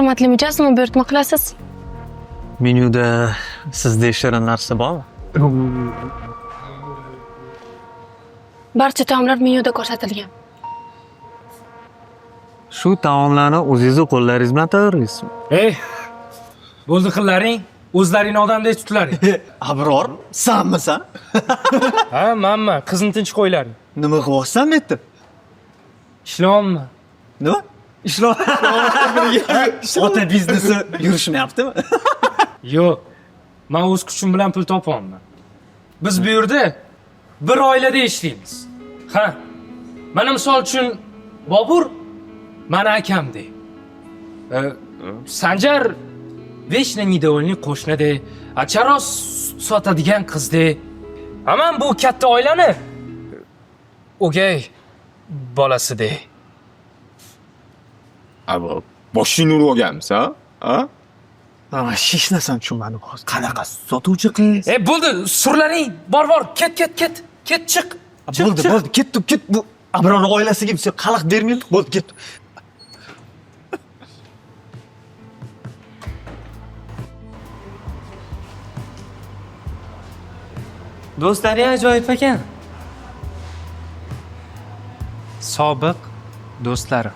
Hurmatli mijoz, nima buyurtma qilasiz? Menyuda sizda shirin narsa bormi? Barcha taomlar menyuda ko'rsatilgan. Shu taomlarni o'zingizni qo'llaringiz bilan tayyorlaysizmi? Bo'ldi qillaring, o'zlaringni odamdek tutlaring. Abror, sanmisan? Ha, manman, qizni tinch qo'ylaring. Nima qilyapsan bu yerda? Ishlayapman. Nima? Ota biznesi yurishmayaptimi? Yo'q. Men o'z kuchim bilan pul topyapman. Biz bu yerda bir oilada ishlaymiz. Ha. Mana misol uchun Bobur mani akamdek. Sanjar vechna недовольный qo'shnidek, acharos sotadigan qizdek. Aman bu katta oilani o'gay bolasidek. Abi, boshingni urib olganmiz, ha? Hech narsani tushunmadim hozir. Qanaqa sotuvchi qiz? Bo'ldi, surlaring. Bor, ket. Ket, chiq. Bo'ldi, ket. Bu Abror oilasiga biz xalaq bermaylik. Bo'ldi, ket. Do'stlaring ajoyib ekan. Sobiq do'stlarim.